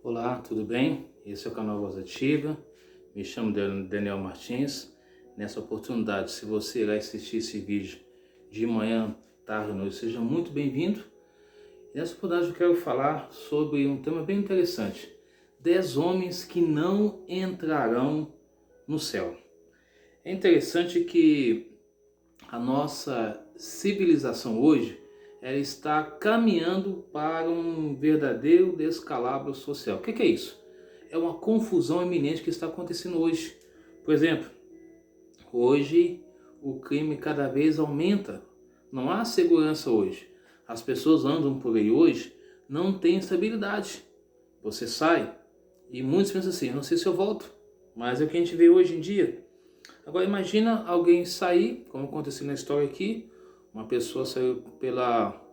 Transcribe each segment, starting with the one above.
Olá, tudo bem? Esse é o canal Voz Ativa. Me chamo Daniel Martins. Nessa oportunidade, se você irá assistir esse vídeo de manhã, tarde ou noite, seja muito bem-vindo. Nessa oportunidade eu quero falar sobre um tema bem interessante. 10 homens que não entrarão no céu. É interessante que a nossa civilização hoje ela está caminhando para um verdadeiro descalabro social. O que é isso? É uma confusão iminente que está acontecendo hoje. Por exemplo, hoje o crime cada vez aumenta. Não há segurança hoje. As pessoas andam por aí hoje, não tem estabilidade. Você sai e muitos pensam assim, não sei se eu volto, mas é o que a gente vê hoje em dia. Agora imagina alguém sair, como aconteceu na história aqui, uma pessoa saiu pela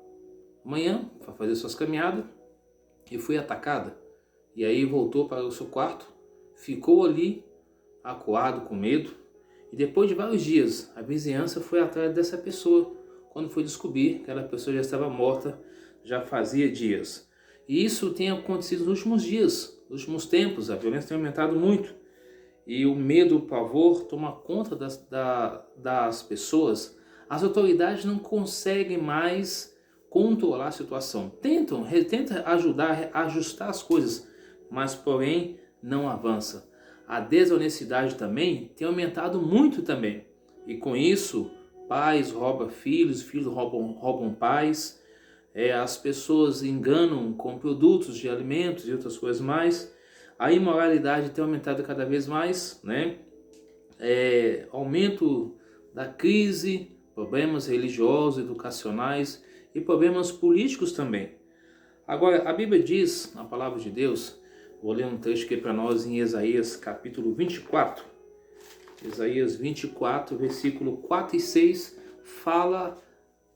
manhã para fazer suas caminhadas e foi atacada. E aí voltou para o seu quarto, ficou ali acuado, com medo. E depois de vários dias, a vizinhança foi atrás dessa pessoa, quando foi descobrir que aquela pessoa já estava morta, já fazia dias. E isso tem acontecido nos últimos dias, nos últimos tempos, a violência tem aumentado muito. E o medo, o pavor toma conta das pessoas. As autoridades não conseguem mais controlar a situação. Tentam ajudar a ajustar as coisas, mas porém não avança. A desonestidade também tem aumentado muito também. E com isso, pais roubam filhos, filhos roubam pais. As pessoas enganam com produtos de alimentos e outras coisas mais. A imoralidade tem aumentado cada vez mais, né? Aumento da crise, problemas religiosos, educacionais e problemas políticos também. Agora, a Bíblia diz, na palavra de Deus, vou ler um trecho aqui para nós em Isaías capítulo 24. Isaías 24, versículo 4 e 6, fala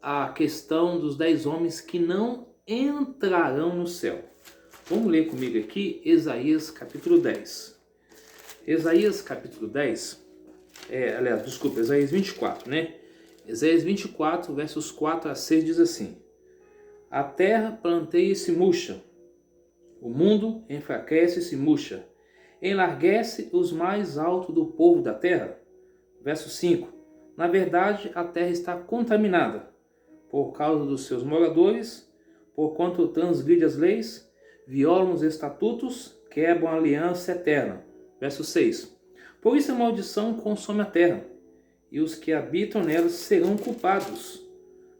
a questão dos 10 homens que não entrarão no céu. Vamos ler comigo aqui Isaías capítulo 10. Isaías capítulo 10, Isaías 24, né? Isaías 24, versos 4 a 6 diz assim: A terra planteia e se murcha, o mundo enfraquece e se murcha, enlarguece os mais altos do povo da terra. Verso 5: Na verdade, a terra está contaminada por causa dos seus moradores, porquanto transgride as leis, violam os estatutos, quebram a aliança eterna. Verso 6. Por isso a maldição consome a terra, e os que habitam nela serão culpados.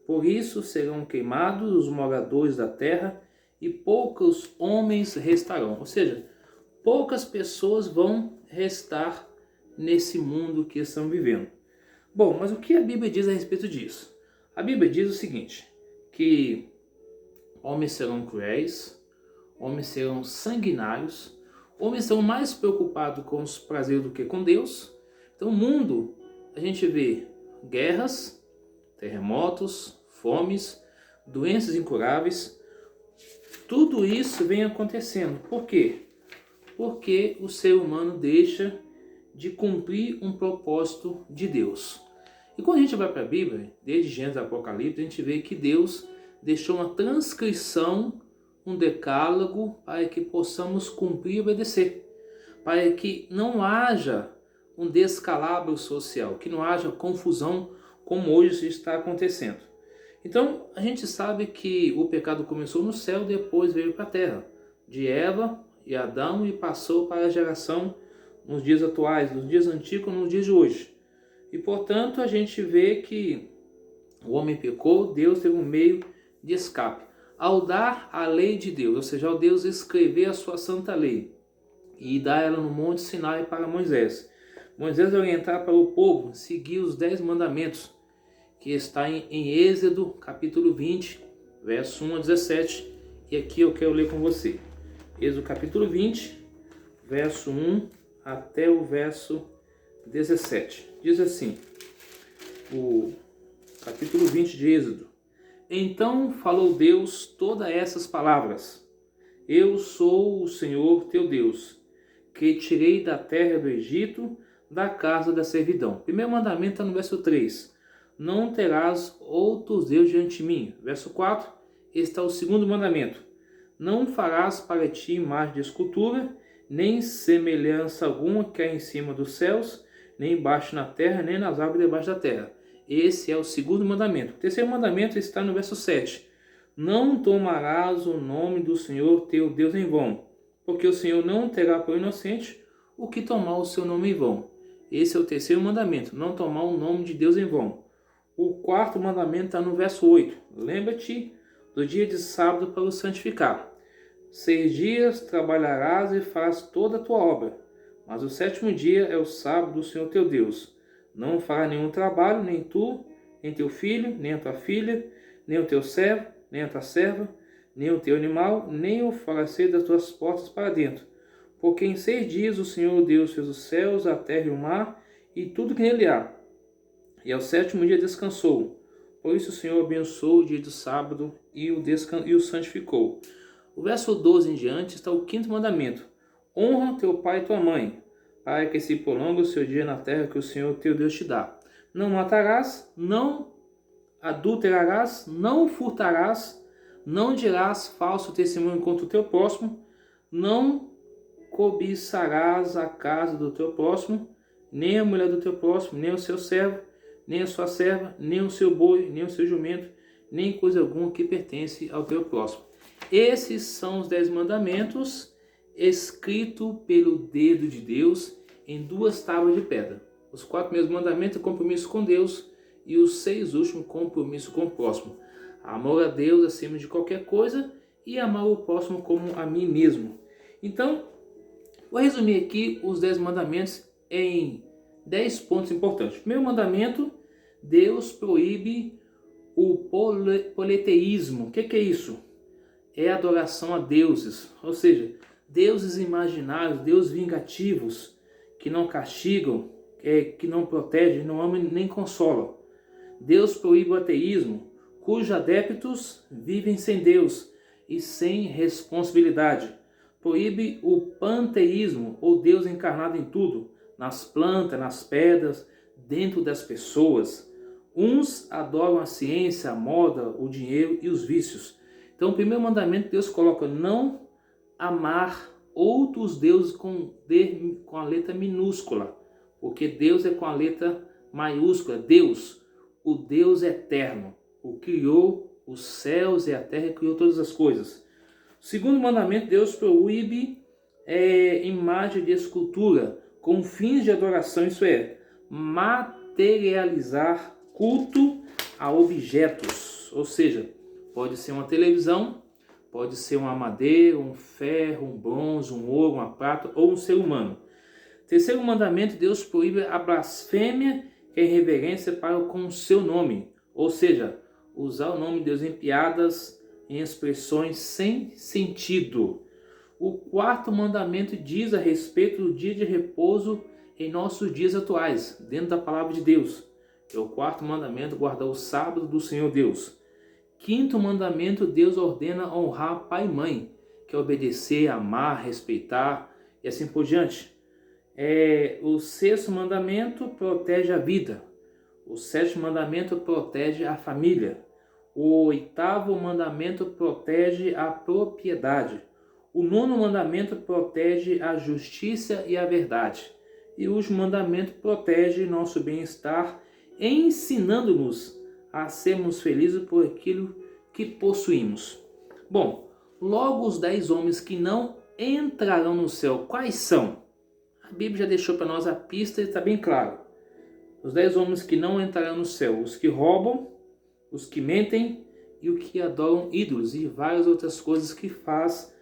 Por isso serão queimados os moradores da terra, e poucos homens restarão. Ou seja, poucas pessoas vão restar nesse mundo que estão vivendo. Bom, mas o que a Bíblia diz a respeito disso? A Bíblia diz o seguinte, que homens serão cruéis, homens serão sanguinários, homens serão mais preocupados com os prazeres do que com Deus. Então, o mundo, a gente vê guerras, terremotos, fomes, doenças incuráveis. Tudo isso vem acontecendo. Por quê? Porque o ser humano deixa de cumprir um propósito de Deus. E quando a gente vai para a Bíblia, desde Gênesis ao Apocalipse, a gente vê que Deus deixou uma transcrição, um decálogo para que possamos cumprir e obedecer, para que não haja um descalabro social, que não haja confusão como hoje está acontecendo. Então a gente sabe que o pecado começou no céu, depois veio para a terra, de Eva e Adão, e passou para a geração nos dias atuais, nos dias antigos, nos dias de hoje. E portanto a gente vê que o homem pecou, Deus teve um meio de escape. Ao dar a lei de Deus, ou seja, ao Deus escrever a sua santa lei e dar ela no Monte Sinai para Moisés. Moisés vai orientar para o povo seguir os 10 mandamentos, que está em Êxodo capítulo 20, verso 1 a 17. E aqui eu quero ler com você. Êxodo capítulo 20, verso 1 até o verso 17. Diz assim, o capítulo 20 de Êxodo. Então falou Deus todas essas palavras: Eu sou o Senhor teu Deus, que tirei da terra do Egito, da casa da servidão. Primeiro mandamento está no verso 3. Não terás outros deuses diante de mim. Verso 4, está o segundo mandamento. Não farás para ti imagem de escultura, nem semelhança alguma que há em cima dos céus, nem embaixo na terra, nem nas águas debaixo da terra. Esse é o segundo mandamento. O terceiro mandamento está no verso 7. Não tomarás o nome do Senhor teu Deus em vão, porque o Senhor não terá por inocente o que tomar o seu nome em vão. Esse é o terceiro mandamento, não tomar o nome de Deus em vão. O quarto mandamento está no verso 8. Lembra-te do dia de sábado para o santificar. 6 dias trabalharás e farás toda a tua obra, mas o sétimo dia é o sábado do Senhor teu Deus. Não farás nenhum trabalho, nem tu, nem teu filho, nem a tua filha, nem o teu servo, nem a tua serva, nem o teu animal, nem o faraceiro das tuas portas para dentro. Porque em 6 dias o Senhor Deus fez os céus, a terra e o mar, e tudo que nele há. E ao sétimo dia descansou. Por isso o Senhor abençoou o dia do sábado e o santificou. O verso 12 em diante está o quinto mandamento. Honra teu pai e tua mãe, para que se prolongue o seu dia na terra que o Senhor teu Deus te dá. Não matarás, não adulterarás, não furtarás, não dirás falso testemunho contra o teu próximo, não cobiçarás a casa do teu próximo, nem a mulher do teu próximo, nem o seu servo, nem a sua serva, nem o seu boi, nem o seu jumento, nem coisa alguma que pertence ao teu próximo. Esses são os 10 mandamentos escritos pelo dedo de Deus em 2 tábuas de pedra. Os 4 primeiros mandamentos é compromisso com Deus e os 6 últimos compromisso com o próximo. Amor a Deus acima de qualquer coisa e amar o próximo como a mim mesmo. Então, vou resumir aqui os 10 mandamentos em 10 pontos importantes. Primeiro mandamento, Deus proíbe o politeísmo. O que é isso? É adoração a deuses, ou seja, deuses imaginários, deuses vingativos, que não castigam, que não protegem, não amam nem consolam. Deus proíbe o ateísmo, cujos adeptos vivem sem Deus e sem responsabilidade. Proíbe o panteísmo, ou Deus encarnado em tudo, nas plantas, nas pedras, dentro das pessoas. Uns adoram a ciência, a moda, o dinheiro e os vícios. Então, o primeiro mandamento, Deus coloca não amar outros deuses com a letra minúscula, porque Deus é com a letra maiúscula. Deus, o Deus eterno, o criou os céus e a terra, criou todas as coisas. O segundo mandamento, Deus proíbe imagem de escultura com fins de adoração, isso é, materializar culto a objetos, ou seja, pode ser uma televisão, pode ser uma madeira, um ferro, um bronze, um ouro, uma prata ou um ser humano. Terceiro mandamento, Deus proíbe a blasfêmia, que é reverência para com o seu nome, ou seja, usar o nome de Deus em piadas, em expressões sem sentido. O quarto mandamento diz a respeito do dia de repouso em nossos dias atuais, dentro da palavra de Deus. É o quarto mandamento, guardar o sábado do Senhor Deus. Quinto mandamento, Deus ordena honrar pai e mãe, que é obedecer, amar, respeitar e assim por diante. O sexto mandamento protege a vida. O sétimo mandamento protege a família. O oitavo mandamento protege a propriedade. O nono mandamento protege a justiça e a verdade. E o último mandamento protege nosso bem-estar, ensinando-nos a sermos felizes por aquilo que possuímos. Bom, logo os 10 homens que não entrarão no céu, quais são? A Bíblia já deixou para nós a pista e está bem claro. Os 10 homens que não entrarão no céu, os que roubam, os que mentem e os que adoram ídolos e várias outras coisas que faz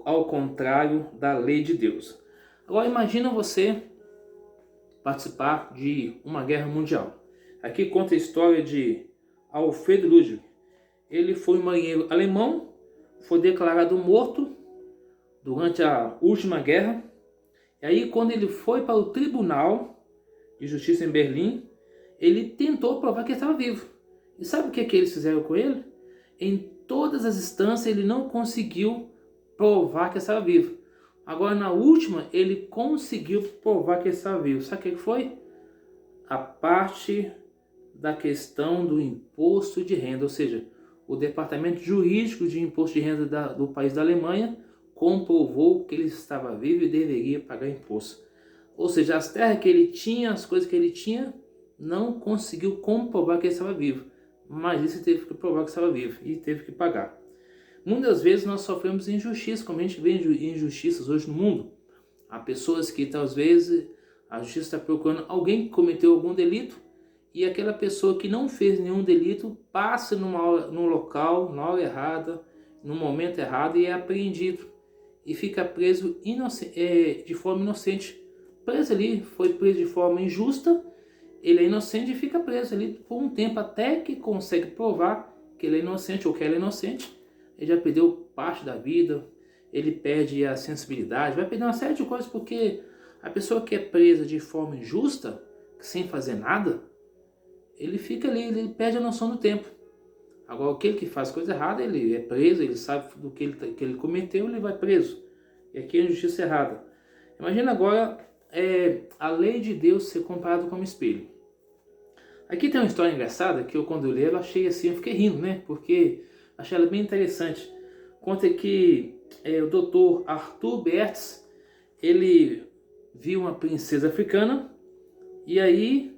ao contrário da lei de Deus. Agora imagina você participar de uma guerra mundial. Aqui conta a história de Alfred Ludwig. Ele foi um marinheiro alemão, foi declarado morto durante a última guerra. E aí quando ele foi para o Tribunal de Justiça em Berlim, ele tentou provar que ele estava vivo. E sabe o que eles fizeram com ele? Em todas as instâncias ele não conseguiu provar que estava vivo. Agora na última ele conseguiu provar que estava vivo. Sabe o que foi? A parte da questão do imposto de renda, ou seja, o departamento jurídico de imposto de renda do país da Alemanha comprovou que ele estava vivo e deveria pagar imposto. Ou seja, as terras que ele tinha, as coisas que ele tinha, não conseguiu comprovar que ele estava vivo. Mas isso teve que provar que estava vivo e teve que pagar. Muitas vezes nós sofremos injustiça, como a gente vê injustiças hoje no mundo. Há pessoas que, às vezes, a justiça está procurando alguém que cometeu algum delito e aquela pessoa que não fez nenhum delito passa num local, na hora errada, no momento errado e é apreendido. E fica preso de forma inocente. Preso ali, foi preso de forma injusta, ele é inocente e fica preso ali por um tempo até que consegue provar que ele é inocente ou que ela é inocente. Ele já perdeu parte da vida, ele perde a sensibilidade, vai perder uma série de coisas porque a pessoa que é presa de forma injusta, sem fazer nada, ele fica ali, ele perde a noção do tempo. Agora, aquele que faz coisa errada, ele é preso, ele sabe do que ele cometeu, ele vai preso. E aqui é justiça errada. Imagina agora a lei de Deus ser comparada com um espelho. Aqui tem uma história engraçada que quando eu li, eu achei assim, eu fiquei rindo, né? Porque achei ela bem interessante. Conta que o Dr. Arthur Bertz, ele viu uma princesa africana e aí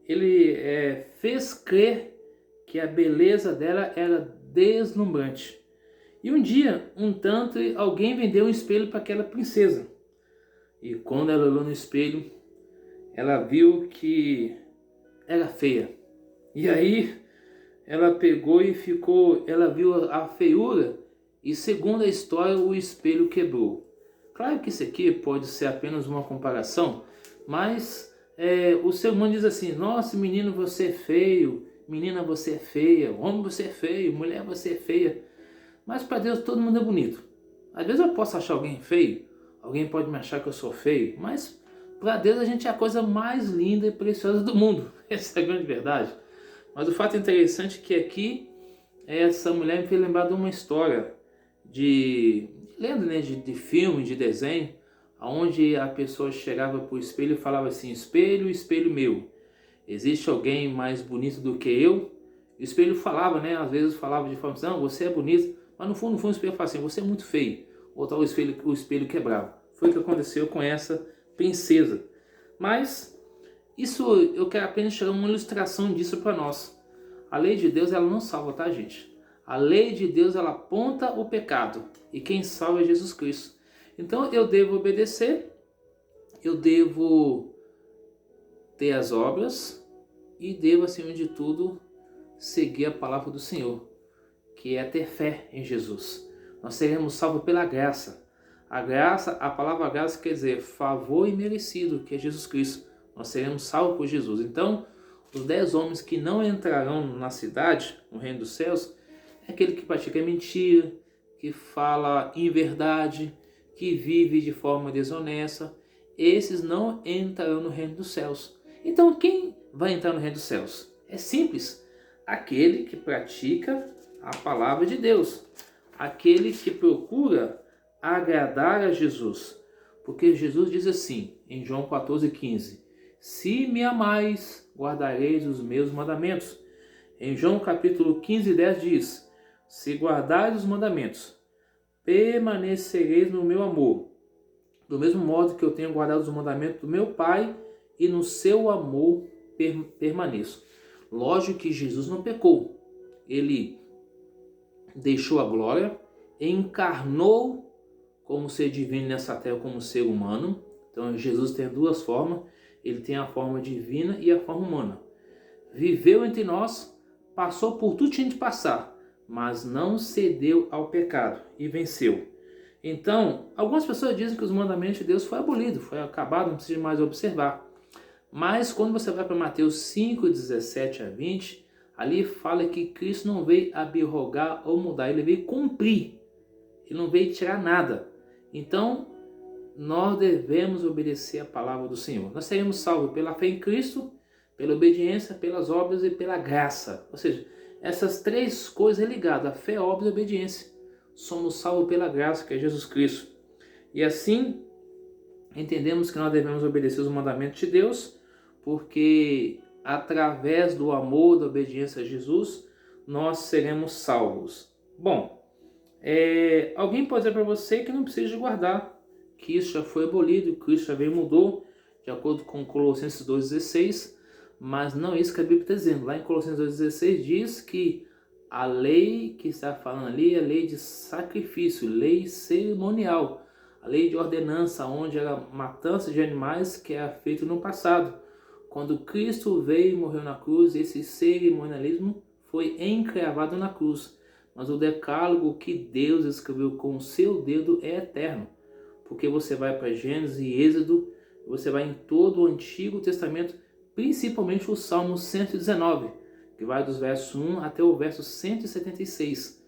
ele fez crer que a beleza dela era deslumbrante. E um dia, alguém vendeu um espelho para aquela princesa. E quando ela olhou no espelho, ela viu que era feia. E aí ela pegou e ela viu a feiura e, segundo a história, o espelho quebrou. Claro que isso aqui pode ser apenas uma comparação, mas o ser humano diz assim: nossa, menino, você é feio, menina, você é feia, homem, você é feio, mulher, você é feia. Mas para Deus todo mundo é bonito. Às vezes eu posso achar alguém feio, alguém pode me achar que eu sou feio, mas para Deus a gente é a coisa mais linda e preciosa do mundo. Essa é a grande verdade. Mas o fato interessante é que aqui essa mulher me fez lembrar de uma história lembra, né, de filme, de desenho, onde a pessoa chegava para o espelho e falava assim: espelho, espelho meu, existe alguém mais bonito do que eu? O espelho falava, né, às vezes falava de forma assim: não, você é bonito, mas no fundo o espelho falava assim: você é muito feio. Ou tal, o espelho quebrava. Foi o que aconteceu com essa princesa. Mas isso, eu quero apenas tirar uma ilustração disso para nós. A lei de Deus, ela não salva, tá, gente? A lei de Deus, ela aponta o pecado. E quem salva é Jesus Cristo. Então eu devo obedecer, eu devo ter as obras e devo, acima de tudo, seguir a palavra do Senhor, que é ter fé em Jesus. Nós seremos salvos pela graça. A palavra graça quer dizer favor imerecido, que é Jesus Cristo. Nós seremos salvos por Jesus. Então, os 10 homens que não entrarão na cidade, no reino dos céus, é aquele que pratica mentira, que fala inverdade, que vive de forma desonesta. Esses não entrarão no reino dos céus. Então, quem vai entrar no reino dos céus? É simples. Aquele que pratica a palavra de Deus. Aquele que procura agradar a Jesus. Porque Jesus diz assim, em João 14,15: se me amais, guardareis os meus mandamentos. Em João capítulo 15:10 diz: se guardares os mandamentos, permanecereis no meu amor, do mesmo modo que eu tenho guardado os mandamentos do meu Pai, e no seu amor permaneço. Lógico que Jesus não pecou. Ele deixou a glória, encarnou como ser divino nessa terra, como ser humano. Então Jesus tem duas formas. Ele tem a forma divina e a forma humana. Viveu entre nós, passou por tudo que tinha de passar, mas não cedeu ao pecado e venceu. Então, algumas pessoas dizem que os mandamentos de Deus foi abolido, foi acabado, não precisa mais observar. Mas quando você vai para Mateus 5:17-20, ali fala que Cristo não veio abrogar ou mudar, ele veio cumprir. Ele não veio tirar nada. Então, nós devemos obedecer a palavra do Senhor. Nós seremos salvos pela fé em Cristo, pela obediência, pelas obras e pela graça. Ou seja, essas três coisas ligadas, a fé, a obra e a obediência. Somos salvos pela graça, que é Jesus Cristo. E assim, entendemos que nós devemos obedecer os mandamentos de Deus, porque através do amor, da obediência a Jesus, nós seremos salvos. Bom, alguém pode dizer para você que não precisa de guardar, que isso já foi abolido, que isso já veio mudou, de acordo com Colossenses 2,16, mas não é isso que a Bíblia está dizendo. Lá em Colossenses 2,16 diz que a lei que está falando ali é a lei de sacrifício, lei cerimonial, a lei de ordenança, onde era matança de animais que era feito no passado. Quando Cristo veio e morreu na cruz, esse cerimonialismo foi encravado na cruz. Mas o decálogo que Deus escreveu com o seu dedo é eterno. Porque você vai para Gênesis e Êxodo, você vai em todo o Antigo Testamento, principalmente o Salmo 119, que vai dos versos 1 até o verso 176,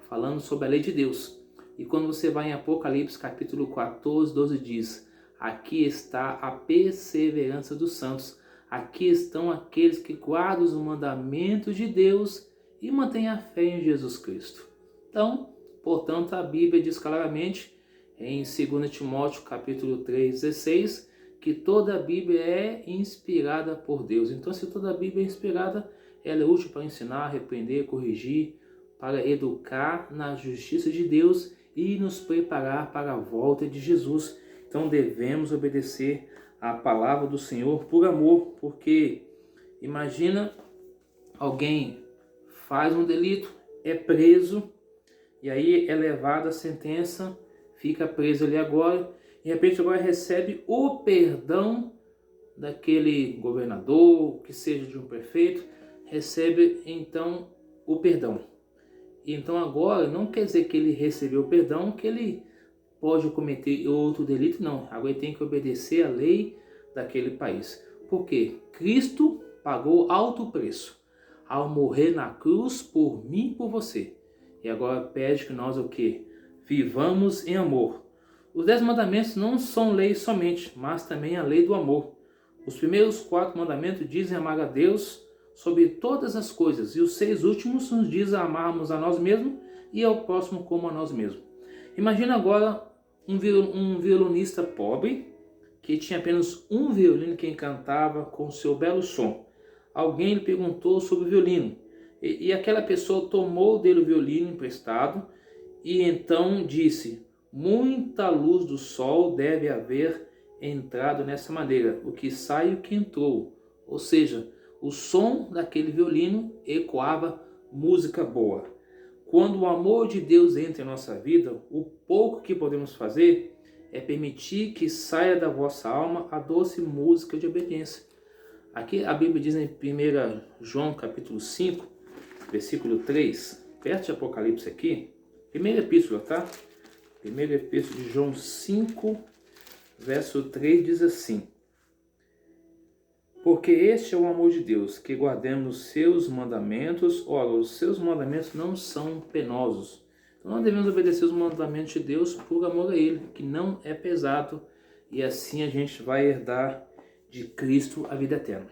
falando sobre a lei de Deus. E quando você vai em Apocalipse capítulo 14, 12, diz: aqui está a perseverança dos santos, aqui estão aqueles que guardam os mandamentos de Deus e mantêm a fé em Jesus Cristo. Então, portanto, a Bíblia diz claramente em 2 Timóteo capítulo 3, 16, que toda a Bíblia é inspirada por Deus. Então, se toda a Bíblia é inspirada, ela é útil para ensinar, repreender, corrigir, para educar na justiça de Deus e nos preparar para a volta de Jesus. Então, devemos obedecer à palavra do Senhor por amor, porque imagina alguém faz um delito, é preso, e aí é levado a sentença, fica preso ali agora, e de repente agora recebe o perdão daquele governador, que seja de um prefeito, recebe então o perdão. E então agora não quer dizer que ele recebeu o perdão, que ele pode cometer outro delito, não. Agora ele tem que obedecer à lei daquele país. Por quê? Cristo pagou alto preço ao morrer na cruz por mim e por você. E agora pede que nós o quê? Vivamos em amor. Os 10 mandamentos não são lei somente, mas também a lei do amor. Os primeiros 4 mandamentos dizem amar a Deus sobre todas as coisas, e os 6 últimos nos dizem amarmos a nós mesmos e ao próximo como a nós mesmos. Imagina agora um violonista pobre que tinha apenas um violino que encantava com seu belo som. Alguém lhe perguntou sobre o violino e aquela pessoa tomou dele o violino emprestado e então disse: muita luz do sol deve haver entrado nessa madeira, o que sai e o que entrou. Ou seja, o som daquele violino ecoava música boa. Quando o amor de Deus entra em nossa vida, o pouco que podemos fazer é permitir que saia da vossa alma a doce música de obediência. Aqui a Bíblia diz em 1 João capítulo 5, versículo 3, perto de Apocalipse aqui, primeira epístola, tá? Primeira epístola de João 5, verso 3 diz assim: porque este é o amor de Deus, que guardemos os seus mandamentos. Ora, os seus mandamentos não são penosos. Então nós devemos obedecer os mandamentos de Deus por amor a Ele, que não é pesado, e assim a gente vai herdar de Cristo a vida eterna.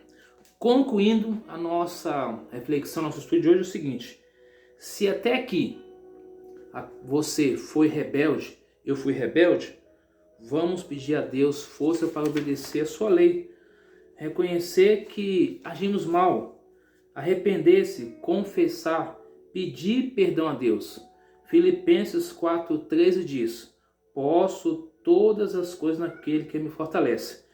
Concluindo a nossa reflexão, nosso estudo de hoje é o seguinte: se até aqui você foi rebelde, eu fui rebelde, vamos pedir a Deus força para obedecer a sua lei. Reconhecer que agimos mal, arrepender-se, confessar, pedir perdão a Deus. Filipenses 4,13 diz: posso todas as coisas naquele que me fortalece.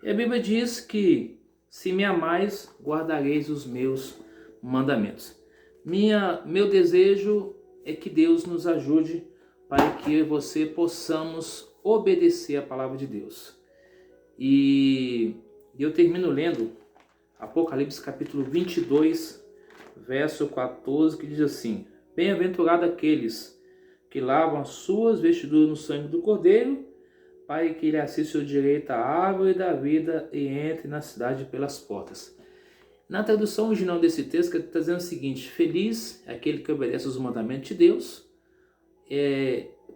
E a Bíblia diz que se me amais, guardareis os meus mandamentos. Meu desejo é que Deus nos ajude para que eu e você possamos obedecer a palavra de Deus. E eu termino lendo Apocalipse capítulo 22, verso 14, que diz assim: bem-aventurado aqueles que lavam as suas vestiduras no sangue do Cordeiro, para que ele assista o direito à árvore da vida e entre na cidade pelas portas. Na tradução original desse texto, está dizendo o seguinte: feliz é aquele que obedece os mandamentos de Deus,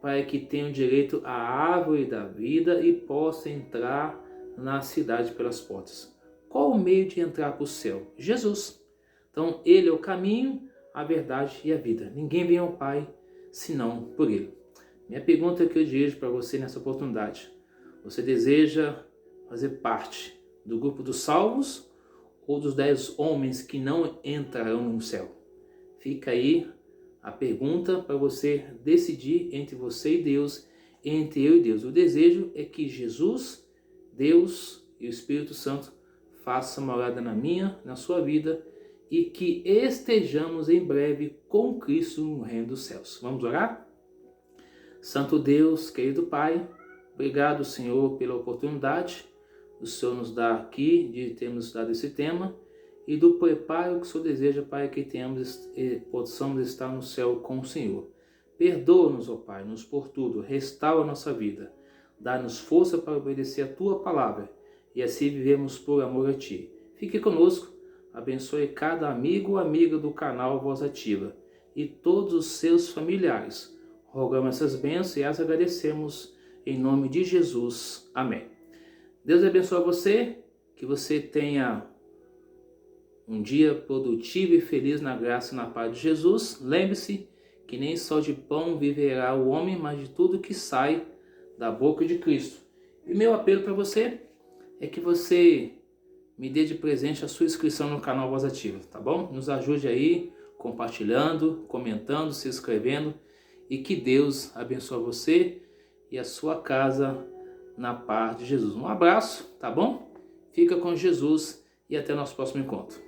para que tenha o direito à árvore da vida e possa entrar na cidade pelas portas. Qual o meio de entrar para o céu? Jesus. Então, Ele é o caminho, a verdade e a vida. Ninguém vem ao Pai senão por Ele. Minha pergunta que eu dirijo para você nessa oportunidade: você deseja fazer parte do grupo dos salvos ou dos 10 homens que não entrarão no céu? Fica aí a pergunta para você decidir entre você e Deus, entre eu e Deus. O desejo é que Jesus, Deus e o Espírito Santo façam morada na minha, na sua vida, e que estejamos em breve com Cristo no reino dos céus. Vamos orar? Santo Deus, querido Pai, obrigado, Senhor, pela oportunidade que o Senhor nos dá aqui de termos estudado esse tema e do preparo que o Senhor deseja, Pai, que possamos estar no céu com o Senhor. Perdoa-nos, ó Pai, nos por tudo, restaura a nossa vida, dá-nos força para obedecer a Tua palavra e assim vivemos por amor a Ti. Fique conosco, abençoe cada amigo ou amiga do canal Voz Ativa e todos os seus familiares. Rogamos essas bênçãos e as agradecemos em nome de Jesus. Amém. Deus abençoe você, que você tenha um dia produtivo e feliz na graça e na paz de Jesus. Lembre-se que nem só de pão viverá o homem, mas de tudo que sai da boca de Cristo. E meu apelo para você é que você me dê de presente a sua inscrição no canal Voz Ativa, tá bom? Nos ajude aí, compartilhando, comentando, se inscrevendo, e que Deus abençoe você e a sua casa na paz de Jesus. Um abraço, tá bom? Fica com Jesus e até nosso próximo encontro.